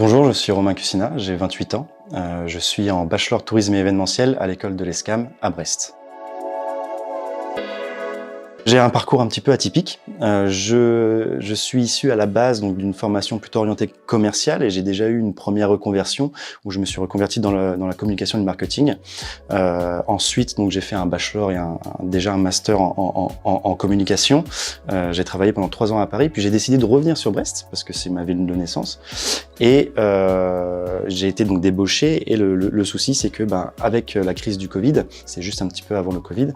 Bonjour, je suis Romain Cucina, j'ai 28 ans. Je suis en bachelor tourisme et événementiel à l'école de l'ESCAM à Brest. J'ai un parcours un petit peu atypique. Je suis issu à la base d'une formation plutôt orientée commerciale et j'ai déjà eu une première reconversion où je me suis reconverti dans la communication et le marketing. Ensuite, j'ai fait un bachelor et déjà un master en communication. J'ai travaillé pendant 3 ans à Paris, puis j'ai décidé de revenir sur Brest parce que c'est ma ville de naissance. Et j'ai été donc débauché et le souci c'est que avec la crise du Covid, c'est juste un petit peu avant le Covid,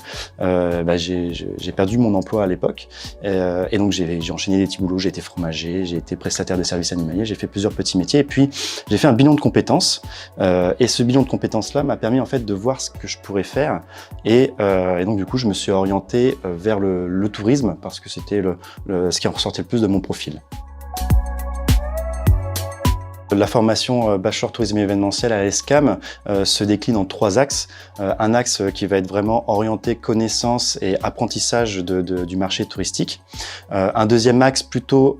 j'ai perdu mon emploi à l'époque et donc j'ai enchaîné des petits boulots, j'ai été fromager, j'ai été prestataire de services animaliers, j'ai fait plusieurs petits métiers et puis j'ai fait un bilan de compétences et ce bilan de compétences là m'a permis en fait de voir ce que je pourrais faire et donc du coup je me suis orienté vers le tourisme parce que c'était ce qui en ressortait le plus de mon profil. La formation bachelor tourisme et événementiel à l'ESCAM se décline en 3 axes. Un axe qui va être vraiment orienté connaissance et apprentissage du marché touristique. Un deuxième axe plutôt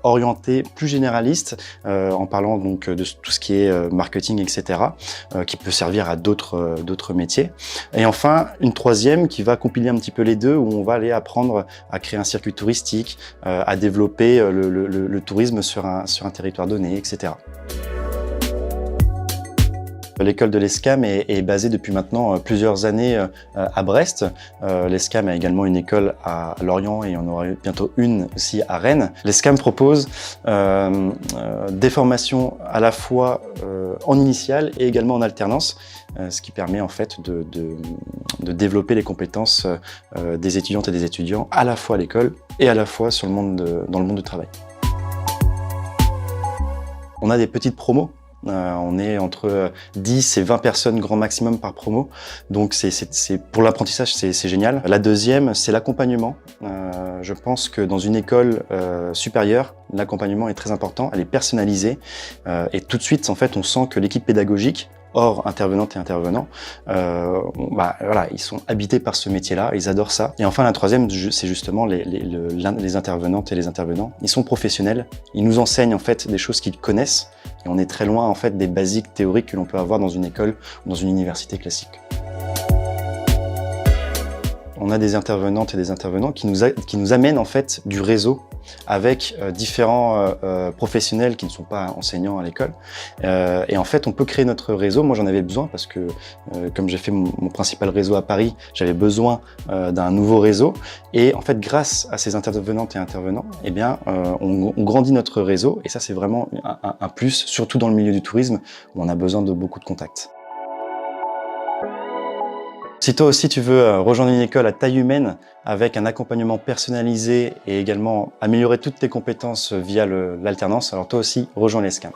orienté plus généraliste en parlant donc de tout ce qui est marketing, etc. Qui peut servir à d'autres métiers. Et enfin, une troisième qui va compiler un petit peu les deux où on va aller apprendre à créer un circuit touristique, à développer le tourisme sur un territoire donné, etc. L'école de l'ESCAM est basée depuis maintenant plusieurs années à Brest. L'ESCAM a également une école à Lorient et on aura bientôt une aussi à Rennes. L'ESCAM propose des formations à la fois en initiale et également en alternance, ce qui permet en fait de développer les compétences des étudiantes et des étudiants à la fois à l'école et à la fois dans le monde du travail. On a des petites promos. On est entre 10 et 20 personnes grand maximum par promo. Donc pour l'apprentissage, c'est génial. La deuxième, c'est l'accompagnement. Je pense que dans une école supérieure, l'accompagnement est très important. Elle est personnalisée. Et tout de suite, en fait, on sent que l'équipe pédagogique, hors intervenantes et intervenants, voilà, ils sont habités par ce métier-là, ils adorent ça. Et enfin, la troisième, c'est justement les intervenantes et les intervenants. Ils sont professionnels, ils nous enseignent en fait des choses qu'ils connaissent, et on est très loin en fait des basiques théoriques que l'on peut avoir dans une école ou dans une université classique. On a des intervenantes et des intervenants qui nous amènent en fait du réseau avec différents professionnels qui ne sont pas enseignants à l'école. Et en fait, on peut créer notre réseau. Moi, j'en avais besoin parce que comme j'ai fait mon principal réseau à Paris, j'avais besoin d'un nouveau réseau. Et en fait, grâce à ces intervenantes et intervenants, eh bien, on grandit notre réseau. Et ça, c'est vraiment un plus, surtout dans le milieu du tourisme où on a besoin de beaucoup de contacts. Si toi aussi tu veux rejoindre une école à taille humaine avec un accompagnement personnalisé et également améliorer toutes tes compétences via l'alternance, alors toi aussi rejoins l'ESCAM.